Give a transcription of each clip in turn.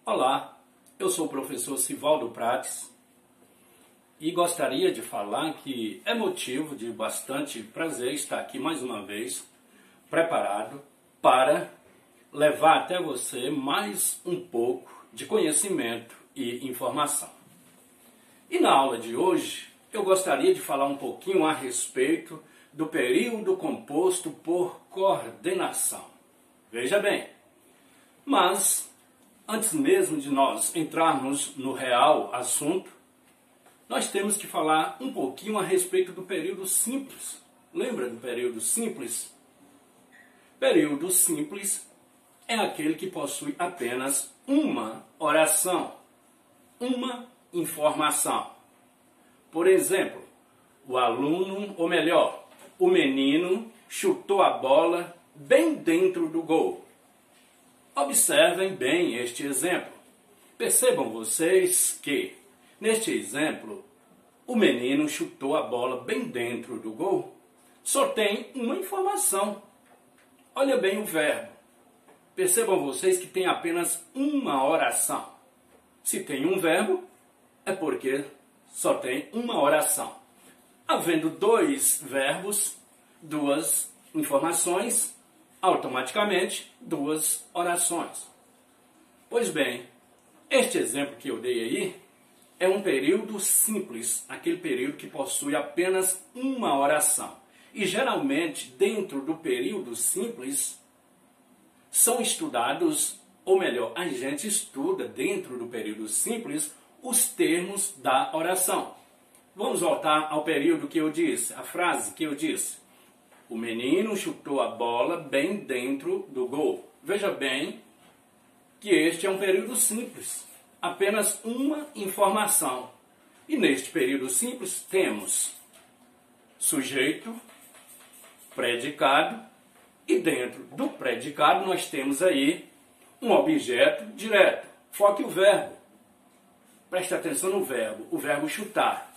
Olá, eu sou o professor Sivaldo Prates e gostaria de falar que é motivo de bastante prazer estar aqui mais uma vez, preparado para levar até você mais um pouco de conhecimento e informação. E na aula de hoje, eu gostaria de falar um pouquinho a respeito do período composto por coordenação. Veja bem, mas antes mesmo de nós entrarmos no real assunto, nós temos que falar um pouquinho a respeito do período simples. Lembra do período simples? Período simples é aquele que possui apenas uma oração, uma informação. Por exemplo, o aluno, ou melhor, o menino chutou a bola bem dentro do gol. Observem bem este exemplo. Percebam vocês que, neste exemplo, o menino chutou a bola bem dentro do gol. Só tem uma informação. Olha bem o verbo. Percebam vocês que tem apenas uma oração. Se tem um verbo, é porque só tem uma oração. Havendo dois verbos, duas informações, automaticamente duas orações. Pois bem, este exemplo que eu dei aí é um período simples, aquele período que possui apenas uma oração. E geralmente, dentro do período simples, são estudados, ou melhor, a gente estuda dentro do período simples os termos da oração. Vamos voltar ao período que eu disse, a frase que eu disse. O menino chutou a bola bem dentro do gol. Veja bem que este é um período simples. Apenas uma informação. E neste período simples temos sujeito, predicado, e dentro do predicado nós temos aí um objeto direto. Foque o verbo. Preste atenção no verbo. O verbo chutar.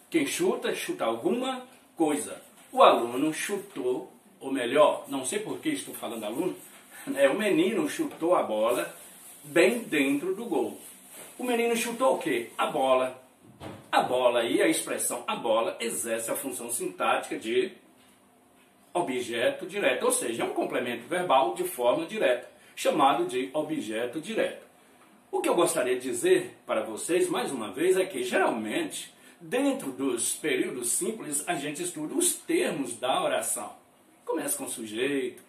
Quem chuta, chuta alguma coisa. O aluno chutou, ou melhor, não sei por que estou falando aluno, o menino chutou a bola bem dentro do gol. O menino chutou o quê? A bola. A bola aí, a expressão a bola, exerce a função sintática de objeto direto, ou seja, é um complemento verbal de forma direta, chamado de objeto direto. O que eu gostaria de dizer para vocês, mais uma vez, é que geralmente, dentro dos períodos simples, a gente estuda os termos da oração. Começa com sujeito,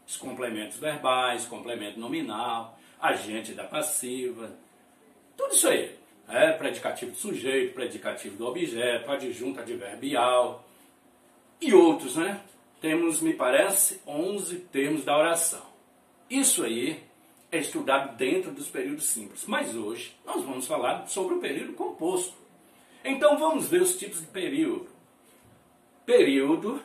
os complementos verbais, complemento nominal, agente da passiva, tudo isso aí. Predicativo do sujeito, predicativo do objeto, adjunto adverbial e outros, né? Temos, me parece, 11 termos da oração. Isso aí é estudado dentro dos períodos simples. Mas hoje nós vamos falar sobre o período composto. Então vamos ver os tipos de período. Período,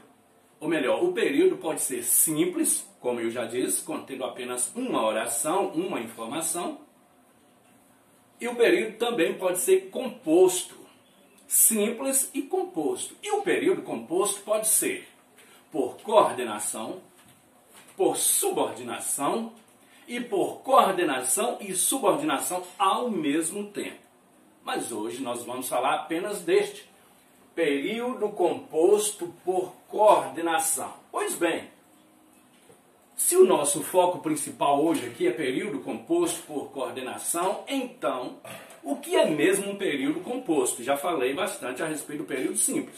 ou melhor, o período pode ser simples, como eu já disse, contendo apenas uma oração, uma informação. E o período também pode ser composto, simples e composto. E o período composto pode ser por coordenação, por subordinação e por coordenação e subordinação ao mesmo tempo. Mas hoje nós vamos falar apenas deste período composto por coordenação. Pois bem, se o nosso foco principal hoje aqui é período composto por coordenação, então o que é mesmo um período composto? Já falei bastante a respeito do período simples.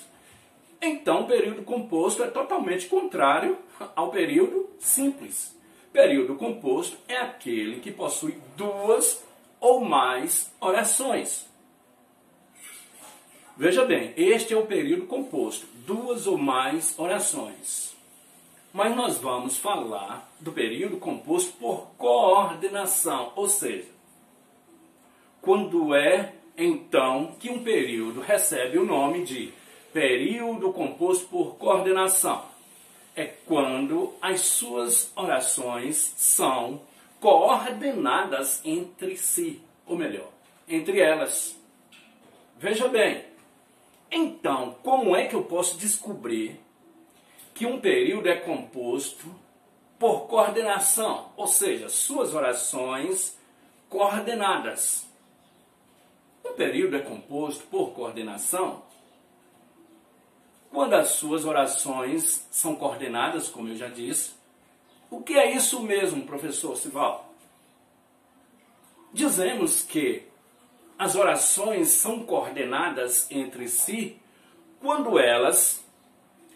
Então, o período composto é totalmente contrário ao período simples. Período composto é aquele que possui duas ou mais orações. Veja bem, este é o período composto, duas ou mais orações. Mas nós vamos falar do período composto por coordenação, ou seja, quando é então que um período recebe o nome de período composto por coordenação. É quando as suas orações são coordenadas entre si, ou melhor, entre elas. Veja bem, então, como é que eu posso descobrir que um período é composto por coordenação? Ou seja, suas orações coordenadas. Um período é composto por coordenação quando as suas orações são coordenadas, como eu já disse. O que é isso mesmo, professor Sivaldo? Dizemos que as orações são coordenadas entre si quando elas,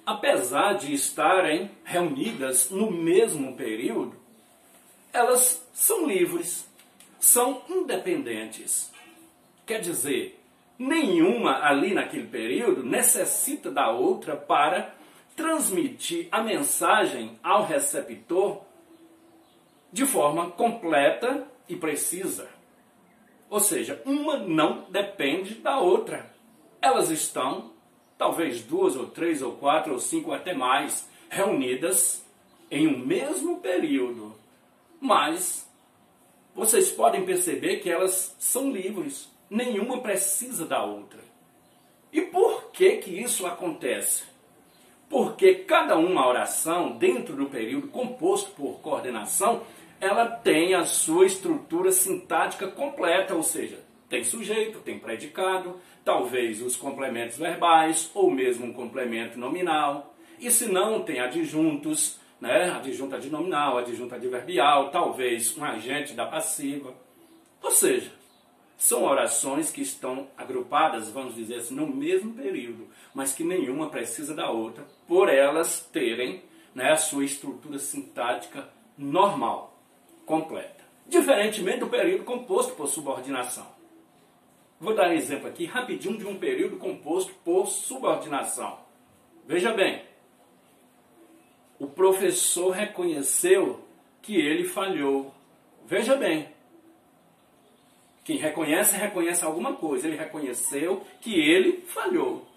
apesar de estarem reunidas no mesmo período, elas são livres, são independentes. Quer dizer, nenhuma ali naquele período necessita da outra para transmitir a mensagem ao receptor de forma completa e precisa. Ou seja, uma não depende da outra. Elas estão, talvez 2 ou 3 ou 4 ou 5 até mais, reunidas em um mesmo período. Mas vocês podem perceber que elas são livres. Nenhuma precisa da outra. E por que que isso acontece? Porque cada uma oração, dentro do período composto por coordenação, ela tem a sua estrutura sintática completa, ou seja, tem sujeito, tem predicado, talvez os complementos verbais, ou mesmo um complemento nominal. E se não, tem adjuntos, né? Adjunto adnominal, adjunto adverbial, talvez um agente da passiva. Ou seja, são orações que estão agrupadas, vamos dizer assim, no mesmo período, mas que nenhuma precisa da outra, por elas terem, né, a sua estrutura sintática normal, completa. Diferentemente do período composto por subordinação. Vou dar um exemplo aqui rapidinho de um período composto por subordinação. Veja bem, o professor reconheceu que ele falhou. Veja bem, quem reconhece, reconhece alguma coisa. Ele reconheceu que ele falhou.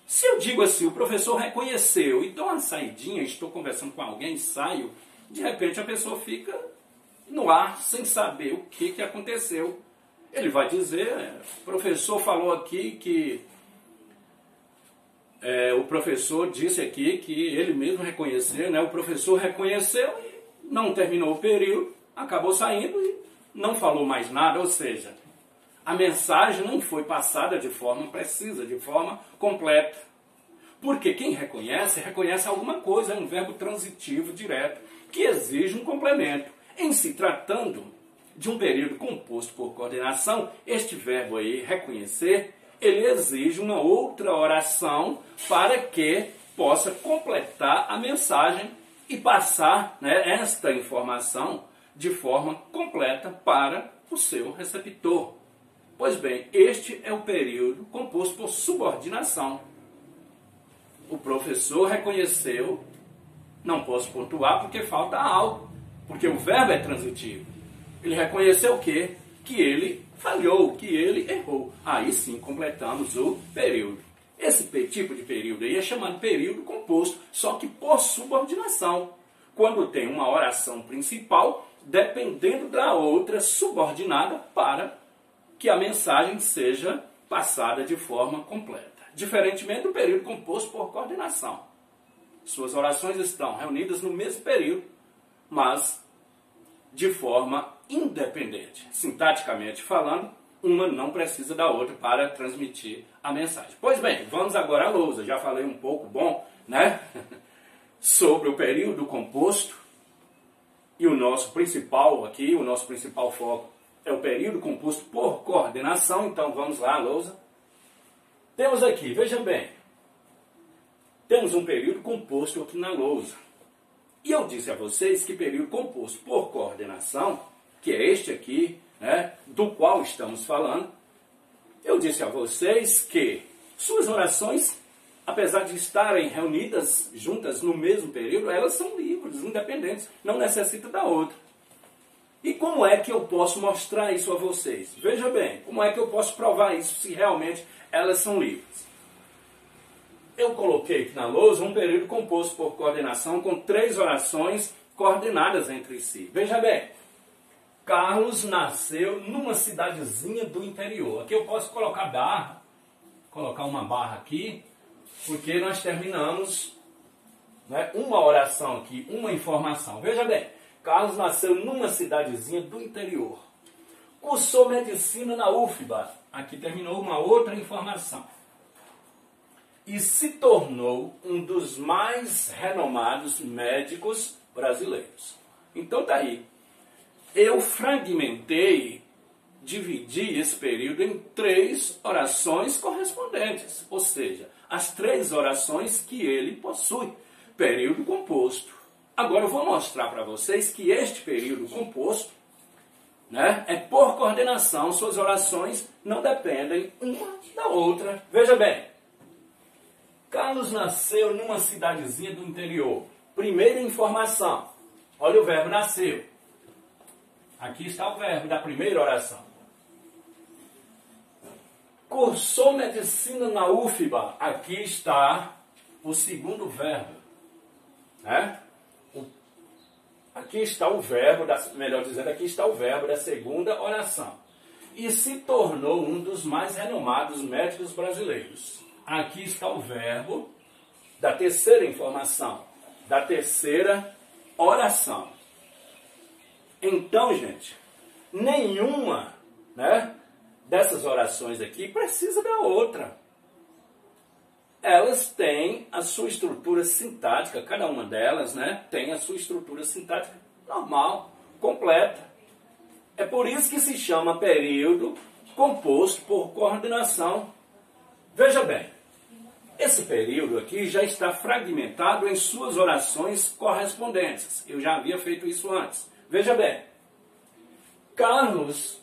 Se eu digo assim, o professor reconheceu e dou uma saidinha, estou conversando com alguém, saio, de repente a pessoa fica no ar sem saber o que aconteceu. Ele vai dizer, o professor falou aqui que... o professor disse aqui que ele mesmo reconheceu, né? O professor reconheceu e não terminou o período, acabou saindo e não falou mais nada, ou seja, a mensagem não foi passada de forma precisa, de forma completa. Porque quem reconhece, reconhece alguma coisa, é um verbo transitivo direto, que exige um complemento. Em se tratando de um período composto por coordenação, este verbo aí, reconhecer, ele exige uma outra oração para que possa completar a mensagem e passar, né, esta informação de forma completa para o seu receptor. Pois bem, este é o período composto por subordinação. O professor reconheceu, não posso pontuar porque falta algo, porque o verbo é transitivo. Ele reconheceu o quê? Que ele falhou, que ele errou. Aí sim completamos o período. Esse tipo de período aí é chamado período composto, só que por subordinação. Quando tem uma oração principal, dependendo da outra subordinada para que a mensagem seja passada de forma completa. Diferentemente do período composto por coordenação. Suas orações estão reunidas no mesmo período, mas de forma independente. Sintaticamente falando, uma não precisa da outra para transmitir a mensagem. Pois bem, vamos agora à lousa. Já falei um pouco, né? Sobre o período composto. E o nosso principal aqui, o nosso principal foco é o período composto por coordenação. Então vamos lá, lousa. Temos aqui, veja bem, temos um período composto aqui na lousa. E eu disse a vocês que período composto por coordenação, que é este aqui, né, do qual estamos falando, eu disse a vocês que suas orações, apesar de estarem reunidas juntas no mesmo período, elas são livres, independentes, não necessitam da outra. E como é que eu posso mostrar isso a vocês? Veja bem, como é que eu posso provar isso se realmente elas são livres? Eu coloquei aqui na lousa um período composto por coordenação com 3 orações coordenadas entre si. Veja bem, Carlos nasceu numa cidadezinha do interior. Aqui eu posso colocar barra, colocar uma barra aqui, porque nós terminamos, né, uma oração aqui, uma informação. Veja bem, Carlos nasceu numa cidadezinha do interior. cursou medicina na UFBA. Aqui terminou uma outra informação. E se tornou um dos mais renomados médicos brasileiros. Então tá aí. Eu fragmentei, dividi esse período em 3 orações correspondentes. Ou seja, as 3 orações que ele possui. Período composto. Agora eu vou mostrar para vocês que este período composto, né, é por coordenação. Suas orações não dependem uma da outra. Veja bem. Carlos nasceu numa cidadezinha do interior. Primeira informação. Olha o verbo nasceu. Aqui está o verbo da primeira oração. Cursou medicina na UFBA. Aqui está o segundo verbo. Né? Aqui está o verbo, melhor dizendo, aqui está o verbo da segunda oração. E se tornou um dos mais renomados médicos brasileiros. Aqui está o verbo da terceira informação, da terceira oração. Então, gente, nenhuma, né, dessas orações aqui precisa da outra. Elas têm a sua estrutura sintática, cada uma delas, né, tem a sua estrutura sintática normal, completa. É por isso que se chama período composto por coordenação. Veja bem. Esse período aqui já está fragmentado em suas orações correspondentes. Eu já havia feito isso antes. Veja bem. Carlos,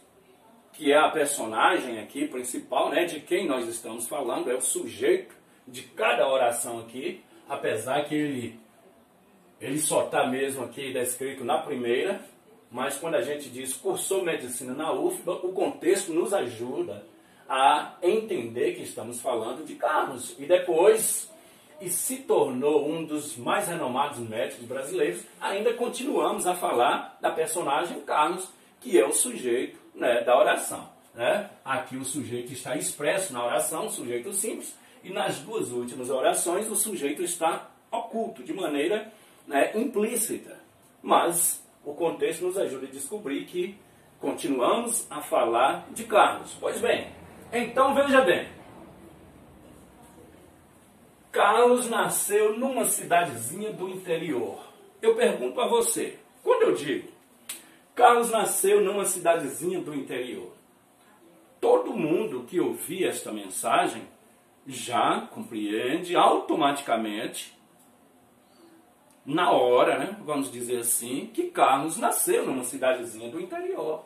que é a personagem aqui principal, né, de quem nós estamos falando, é o sujeito de cada oração aqui, apesar que ele só está mesmo aqui descrito na primeira, mas quando a gente diz cursou medicina na UFBA, o contexto nos ajuda a entender que estamos falando de Carlos. E depois, e se tornou um dos mais renomados médicos brasileiros, ainda continuamos a falar da personagem Carlos, que é o sujeito, né, da oração. Né? Aqui o sujeito está expresso na oração, sujeito simples, e nas 2 últimas orações o sujeito está oculto, de maneira, né, implícita. Mas o contexto nos ajuda a descobrir que continuamos a falar de Carlos. Pois bem, então veja bem, Carlos nasceu numa cidadezinha do interior. Eu pergunto a você, quando eu digo Carlos nasceu numa cidadezinha do interior, todo mundo que ouvir esta mensagem já compreende automaticamente, na hora, né, vamos dizer assim, que Carlos nasceu numa cidadezinha do interior.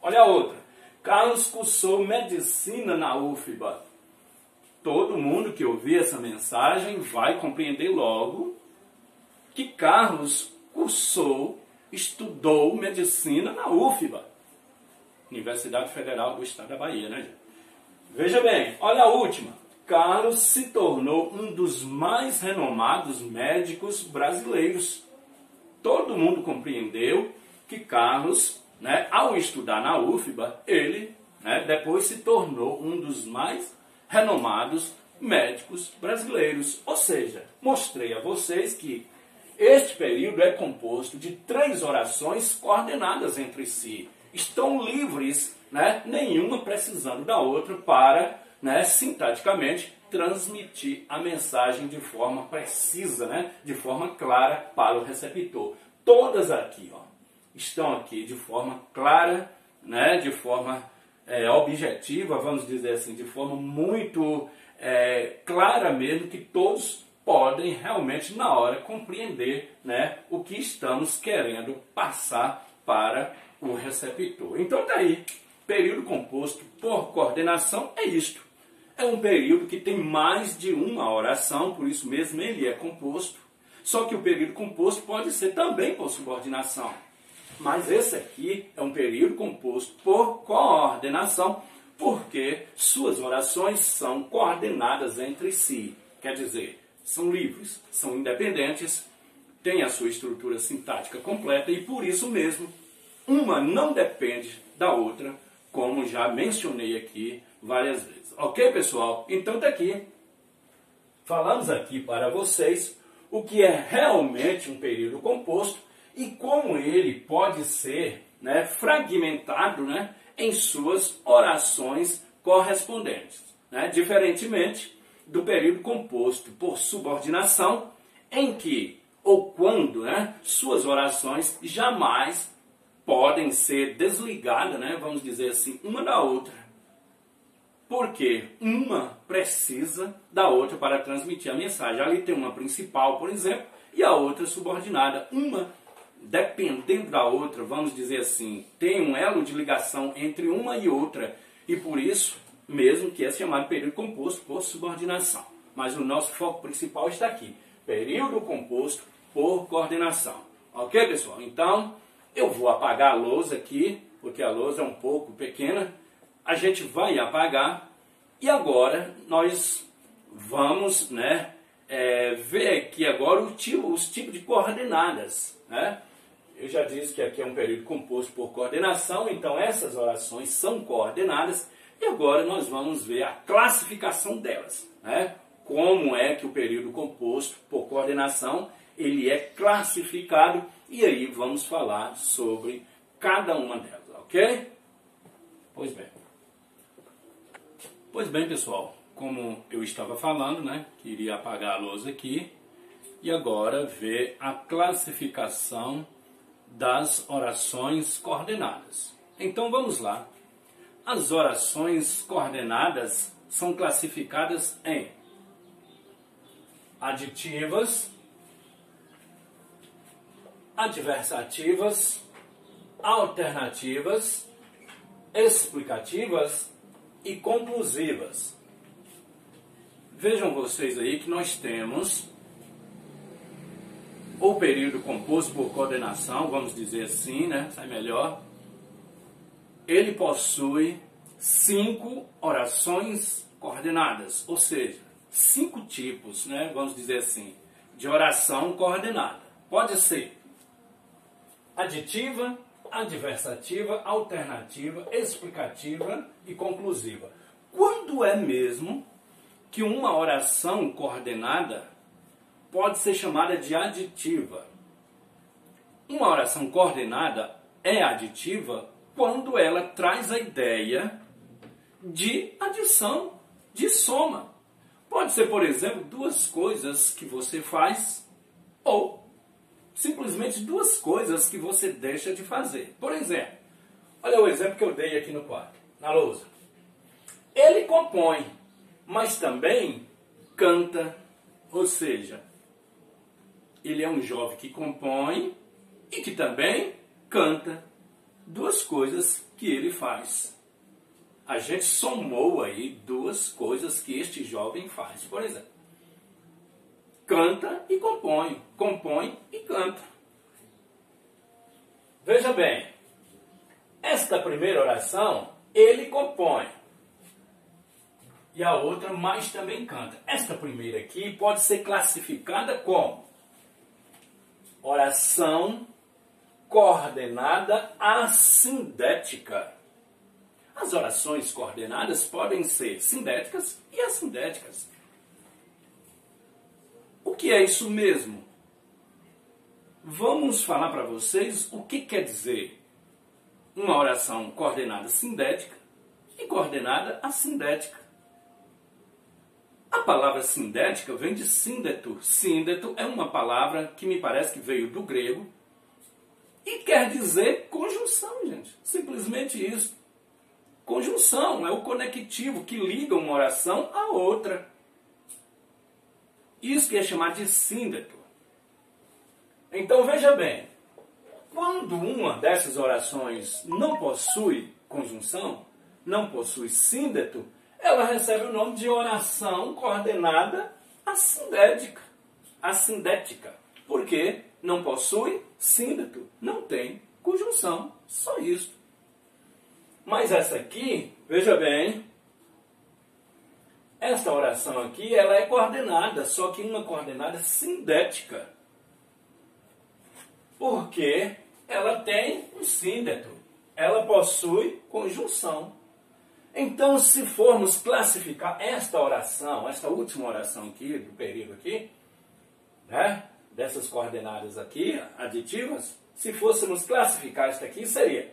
Olha a outra. Carlos cursou medicina na UFBA. Todo mundo que ouvir essa mensagem vai compreender logo que Carlos estudou medicina na UFBA, Universidade Federal do Estado da Bahia, né, gente? Veja bem, olha a última. Carlos se tornou um dos mais renomados médicos brasileiros. Todo mundo compreendeu que Carlos, né, ao estudar na UFBA, ele, né, depois se tornou um dos mais renomados médicos brasileiros. Ou seja, mostrei a vocês que este período é composto de 3 orações coordenadas entre si. Estão livres, né, nenhuma precisando da outra para, né, sintaticamente transmitir a mensagem de forma precisa, né, de forma clara para o receptor. Todas aqui, ó, estão aqui de forma clara, né, de forma objetiva, vamos dizer assim, de forma muito clara mesmo, que todos podem realmente na hora compreender, né, o que estamos querendo passar para o receptor. Então tá aí, período composto por coordenação é isto. É um período que tem mais de uma oração, por isso mesmo ele é composto. Só que o período composto pode ser também por subordinação. Mas esse aqui é um período composto por coordenação, porque suas orações são coordenadas entre si. Quer dizer, são livres, são independentes, têm a sua estrutura sintática completa e por isso mesmo uma não depende da outra, como já mencionei aqui várias vezes. Ok, pessoal? Então tá aqui. Falamos aqui para vocês o que é realmente um período composto e como ele pode ser né, fragmentado, né, em suas orações correspondentes, né, diferentemente do período composto por subordinação, em que ou quando, né, suas orações jamais podem ser desligadas, né, vamos dizer assim, uma da outra. Porque uma precisa da outra para transmitir a mensagem. Ali tem uma principal, por exemplo, e a outra subordinada. Uma, dependendo da outra, vamos dizer assim, tem um elo de ligação entre uma e outra. E por isso mesmo que é chamado período composto por subordinação. Mas o nosso foco principal está aqui. Período composto por coordenação. Ok, pessoal? Então, eu vou apagar a lousa aqui, porque a lousa é um pouco pequena. A gente vai apagar e agora nós vamos, né, ver aqui agora os tipos de coordenadas. Né? Eu já disse que aqui é um período composto por coordenação, então essas orações são coordenadas e agora nós vamos ver a classificação delas. Né? Como é que o período composto por coordenação ele é classificado e aí vamos falar sobre cada uma delas, ok? Pois bem, pessoal, como eu estava falando, né, queria apagar a lousa aqui e agora ver a classificação das orações coordenadas. Então vamos lá. As orações coordenadas são classificadas em aditivas, adversativas, alternativas, explicativas e conclusivas. Vejam vocês aí que nós temos o período composto por coordenação, vamos dizer assim, né? Sai melhor. Ele possui 5 orações coordenadas, ou seja, 5 tipos, né? Vamos dizer assim, de oração coordenada. Pode ser aditiva, adversativa, alternativa, explicativa e conclusiva. Quando é mesmo que uma oração coordenada pode ser chamada de aditiva? Uma oração coordenada é aditiva quando ela traz a ideia de adição, de soma. Pode ser, por exemplo, 2 coisas que você faz ou simplesmente 2 coisas que você deixa de fazer. Por exemplo, olha o exemplo que eu dei aqui no quadro, na lousa. Ele compõe, mas também canta, ou seja, ele é um jovem que compõe e que também canta. 2 coisas que ele faz. A gente somou aí 2 coisas que este jovem faz. Por exemplo, canta e compõe, compõe e canta. Veja bem, esta primeira oração, ele compõe. E a outra, mas também canta. Esta primeira aqui pode ser classificada como oração coordenada assindética. As orações coordenadas podem ser sindéticas e assindéticas. O que é isso mesmo? Vamos falar para vocês o que quer dizer uma oração coordenada sindética e coordenada assindética. A palavra sindética vem de síndeto. Síndeto é uma palavra que me parece que veio do grego e quer dizer conjunção, gente. Simplesmente isso. Conjunção é o conectivo que liga uma oração à outra. Isso que é chamado de síndeto. Então veja bem, quando uma dessas orações não possui conjunção, não possui síndeto, ela recebe o nome de oração coordenada assindética. Assindética. Porque não possui síndeto, não tem conjunção. Só isso. Mas essa aqui, veja bem, esta oração aqui, ela é coordenada, só que uma coordenada sindética. Porque ela tem um síndeto, ela possui conjunção. Então, se formos classificar esta oração, esta última oração aqui, do período aqui, né, dessas coordenadas aqui, aditivas, se fôssemos classificar isso aqui, seria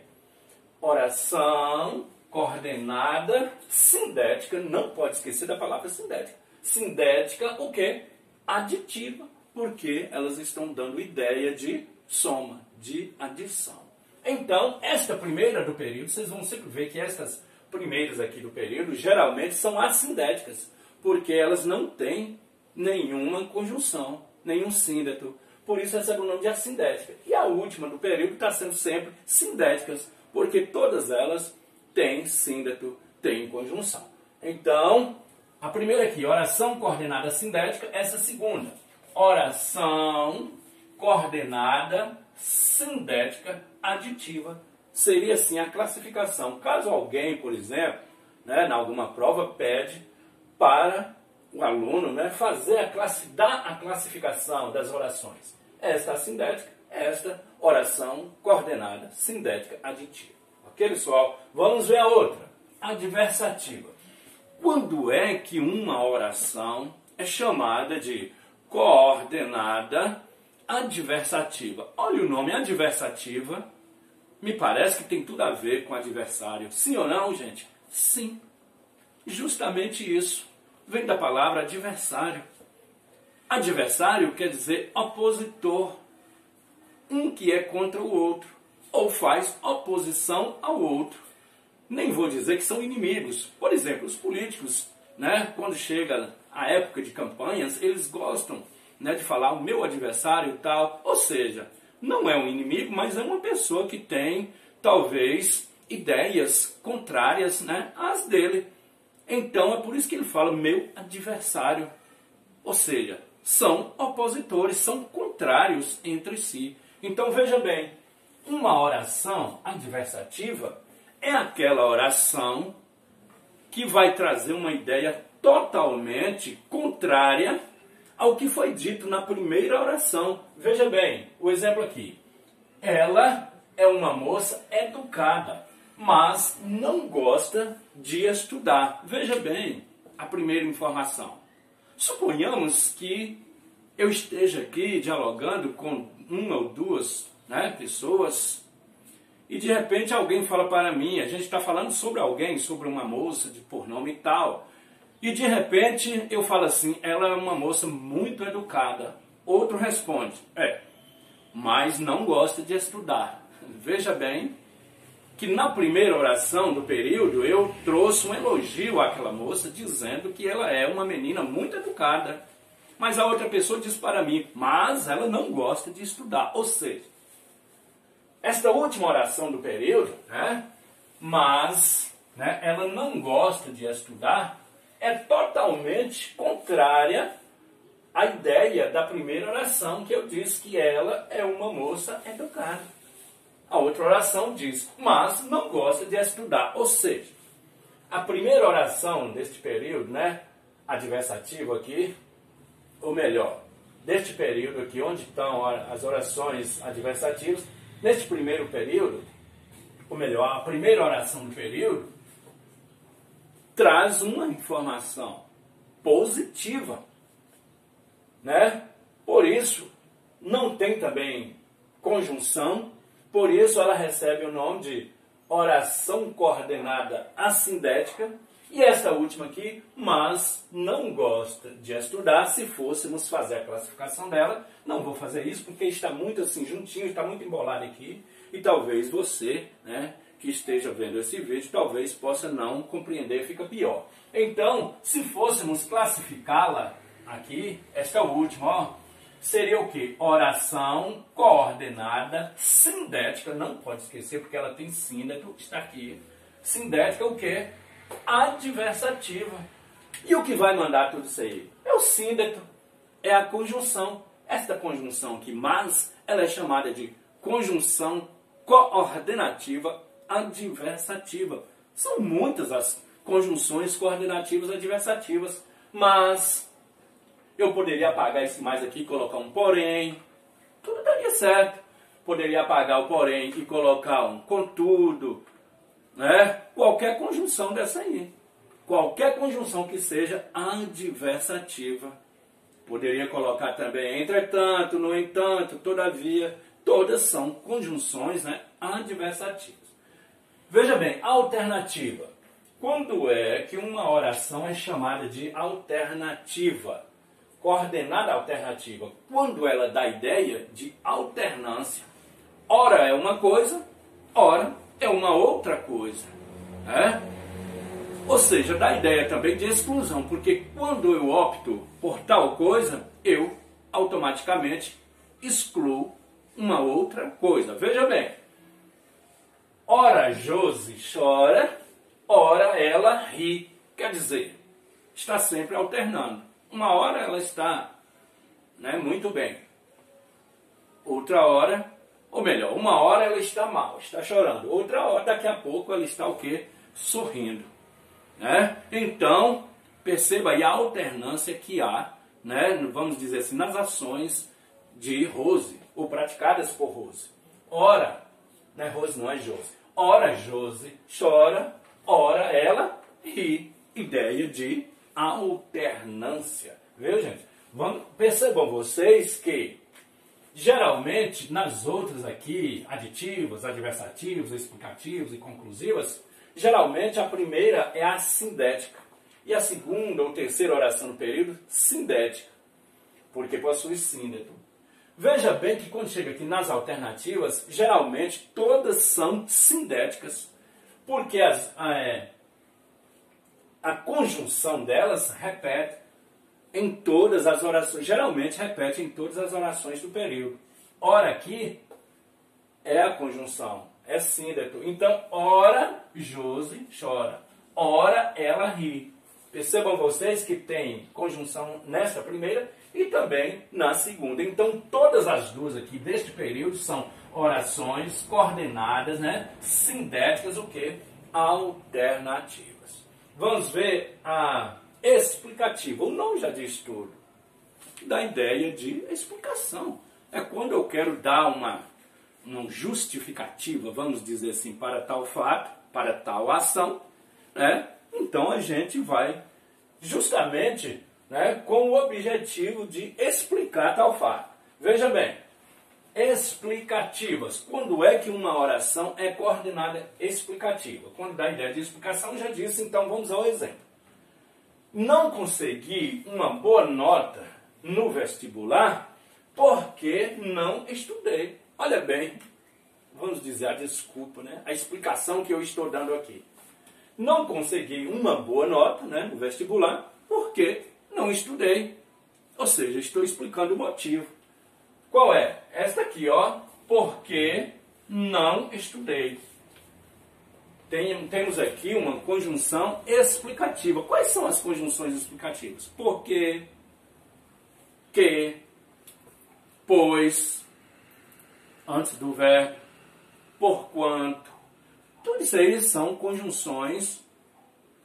oração coordenada sindética, não pode esquecer da palavra sindética. Sindética, o quê? Aditiva, porque elas estão dando ideia de soma, de adição. Então, esta primeira do período, vocês vão sempre ver que estas primeiras aqui do período, geralmente são assindéticas, porque elas não têm nenhuma conjunção, nenhum síndeto. Por isso recebe o nome de assindética. E a última do período está sendo sempre sindéticas, porque todas elas têm síndeto, têm conjunção. Então, a primeira aqui, oração coordenada sindética, essa segunda. Oração coordenada sindética aditiva. Seria assim a classificação. Caso alguém, por exemplo, em alguma prova, pede para o aluno dar a classificação das orações. Esta sindética, esta oração coordenada sindética aditiva. Ok, pessoal? Vamos ver a outra. Adversativa. Quando é que uma oração é chamada de coordenada adversativa? Olha o nome, adversativa. Me parece que tem tudo a ver com adversário. Sim ou não, gente? Sim. Justamente isso. Vem da palavra adversário. Adversário quer dizer opositor. Um que é contra o outro. Ou faz oposição ao outro. Nem vou dizer que são inimigos. Por exemplo, os políticos, quando chega a época de campanhas, eles gostam de falar o meu adversário e tal. Ou seja, não é um inimigo, mas é uma pessoa que tem, talvez, ideias contrárias às dele. Então, é por isso que ele fala meu adversário. Ou seja, são opositores, são contrários entre si. Então, veja bem, uma oração adversativa é aquela oração que vai trazer uma ideia totalmente contrária ao que foi dito na primeira oração. Veja bem, o exemplo aqui. Ela é uma moça educada, mas não gosta de estudar. Veja bem a primeira informação. Suponhamos que eu esteja aqui dialogando com uma ou duas pessoas e de repente alguém fala para mim, a gente está falando sobre alguém, sobre uma moça por nome e tal, e de repente eu falo assim, ela é uma moça muito educada. Outro responde, mas não gosta de estudar. Veja bem que na primeira oração do período eu trouxe um elogio àquela moça dizendo que ela é uma menina muito educada. Mas a outra pessoa diz para mim, mas ela não gosta de estudar. Ou seja, esta última oração do período, ela não gosta de estudar, é totalmente contrária à ideia da primeira oração, que eu disse que ela é uma moça educada. A outra oração diz, mas não gosta de estudar. Ou seja, a primeira oração deste período, adversativa aqui, ou melhor, deste período aqui, onde estão as orações adversativas, neste primeiro período, ou melhor, a primeira oração do período, traz uma informação positiva, Por isso, não tem também conjunção, por isso ela recebe o nome de oração coordenada assindética, e essa última aqui, mas não gosta de estudar. Se fôssemos fazer a classificação dela, não vou fazer isso porque está muito assim juntinho, está muito embolado aqui, e talvez você, que esteja vendo esse vídeo, talvez possa não compreender, fica pior. Então, se fôssemos classificá-la aqui, esta última, seria o quê? Oração coordenada sindética, não pode esquecer porque ela tem síndeto, está aqui. Sindética o quê? Adversativa. E o que vai mandar tudo isso aí? É o síndeto, é a conjunção. Esta conjunção aqui, mas, ela é chamada de conjunção coordenativa adversativa. São muitas as conjunções coordenativas adversativas, mas eu poderia apagar esse mais aqui e colocar um porém, tudo daria certo. Poderia apagar o porém e colocar um contudo, Qualquer conjunção dessa aí. Qualquer conjunção que seja adversativa. Poderia colocar também entretanto, no entanto, todavia. todas são conjunções, né, adversativas. Veja bem, alternativa. Quando é que uma oração é chamada de alternativa? Coordenada alternativa. Quando ela dá ideia de alternância. Ora é uma coisa, ora é uma outra coisa. Né? Ou seja, dá ideia também de exclusão, porque quando eu opto por tal coisa, eu automaticamente excluo uma outra coisa. Veja bem, ora Josi chora, ora ela ri. Quer dizer, está sempre alternando. Uma hora ela está, né, muito bem. Outra hora, ou melhor, uma hora ela está mal, está chorando. Outra hora, daqui a pouco, ela está o quê? Sorrindo. Né? Então, perceba aí a alternância que há, né, vamos dizer assim, nas ações de Rose, ou praticadas por Rose. Ora, não é Rose, não é Josi. Ora Josi chora, ora ela ri. Ideia de alternância. Viu, gente? Percebam vocês que, geralmente, nas outras aqui, aditivas, adversativas, explicativas e conclusivas, geralmente a primeira é a sindética. E a segunda ou terceira oração no período, sindética. Porque possui síndeto. Veja bem que quando chega aqui nas alternativas, geralmente todas são sindéticas. Porque a conjunção delas repete em todas as orações, geralmente repete em todas as orações do período. Ora aqui é a conjunção, é síndeto. Então, ora Josi chora, ora ela ri. Percebam vocês que tem conjunção nessa primeira e também na segunda. Então, todas as duas aqui deste período são orações coordenadas, né, sindéticas, o quê? Alternativas. Vamos ver a explicativa. O nome já diz tudo. Dá ideia de explicação. É quando eu quero dar uma justificativa, vamos dizer assim, para tal fato, para tal ação, né? Então a gente vai justamente, né, com o objetivo de explicar tal fato. Veja bem, explicativas. Quando é que uma oração é coordenada explicativa? Quando dá ideia de explicação, já disse, então vamos ao exemplo. Não consegui uma boa nota no vestibular porque não estudei. Olha bem, vamos dizer a desculpa, né? A explicação que eu estou dando aqui. Não consegui uma boa nota, né, no vestibular porque não estudei. Ou seja, estou explicando o motivo. Qual é? Esta aqui, ó, porque não estudei. Temos aqui uma conjunção explicativa. Quais são as conjunções explicativas? Porque, que, pois, antes do verbo, porquanto. Tudo isso aí são conjunções,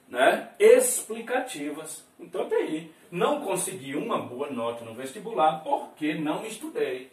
né, explicativas. Então, tá aí. Não consegui uma boa nota no vestibular porque não estudei.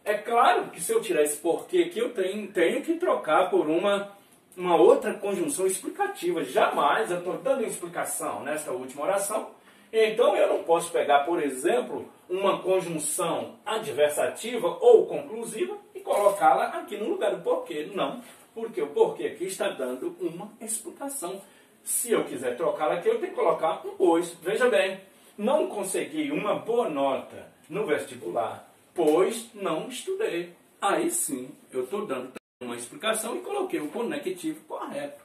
É claro que se eu tirar esse porquê aqui, eu tenho que trocar por uma outra conjunção explicativa. Jamais eu estou dando explicação nessa última oração. Então eu não posso pegar, por exemplo, uma conjunção adversativa ou conclusiva e colocá-la aqui no lugar do porquê. Não, porque o porquê aqui está dando uma explicação. Se eu quiser trocá-la aqui, eu tenho que colocar um pois. Veja bem, não consegui uma boa nota no vestibular, pois não estudei. Aí sim, eu estou dando uma explicação e coloquei o conectivo correto.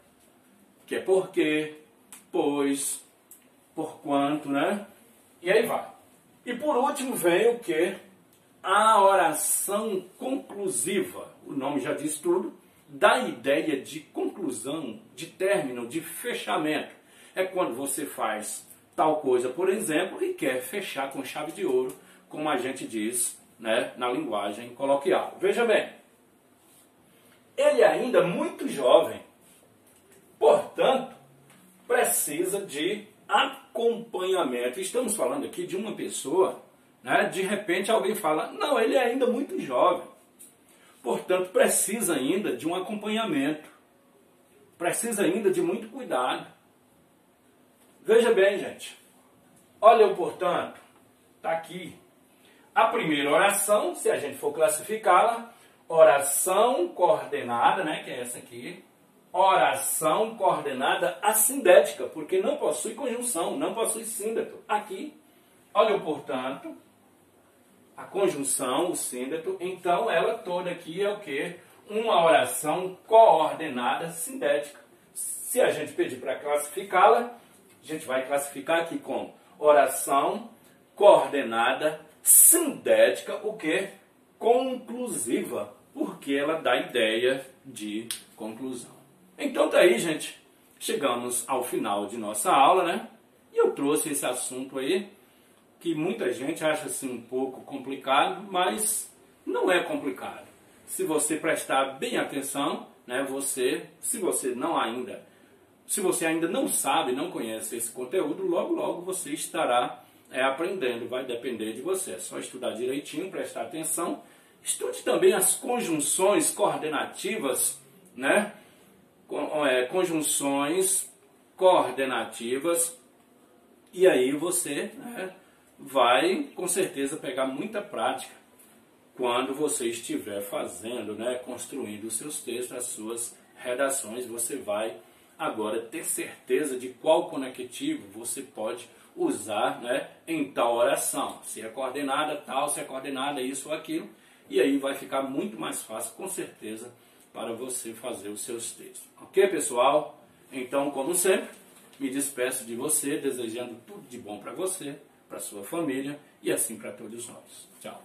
Que é porque, pois, porquanto, né? E aí vai. E por último vem o que? A oração conclusiva. O nome já diz tudo. Dá ideia de conclusão, de término, de fechamento. É quando você faz tal coisa, por exemplo, e quer fechar com chave de ouro, como a gente diz, né, na linguagem coloquial. Veja bem, ele é ainda muito jovem, portanto, precisa de acompanhamento. Estamos falando aqui de uma pessoa, né, de repente alguém fala, não, ele é ainda muito jovem. Portanto, precisa ainda de um acompanhamento. Precisa ainda de muito cuidado. Veja bem, gente. Olha o portanto. Está aqui. a primeira oração, se a gente for classificá-la, oração coordenada, né, que é essa aqui, oração coordenada assindética, porque não possui conjunção, não possui síndeto. Aqui, olha, portanto, a conjunção, o síndeto, então ela toda aqui é o quê? Uma oração coordenada sindética. Se a gente pedir para classificá-la, a gente vai classificar aqui com oração coordenada sindética, o quê? Conclusiva, porque ela dá ideia de conclusão. Então tá aí, gente. Chegamos ao final de nossa aula, né? E eu trouxe esse assunto aí, que muita gente acha assim um pouco complicado, mas não é complicado. Se você prestar bem atenção, né, se você ainda não sabe, não conhece esse conteúdo, logo logo você estará aprendendo, vai depender de você. É só estudar direitinho, prestar atenção. Estude também as conjunções coordenativas, né? Conjunções coordenativas, e aí você, né, vai com certeza pegar muita prática quando você estiver fazendo, né, construindo os seus textos, as suas redações. Você vai agora ter certeza de qual conectivo você pode usar, né, em tal oração. Se é coordenada tal, se é coordenada isso ou aquilo. E aí vai ficar muito mais fácil, com certeza, para você fazer os seus textos. Ok, pessoal? Então, como sempre, me despeço de você, desejando tudo de bom para você, para sua família e assim para todos nós. Tchau.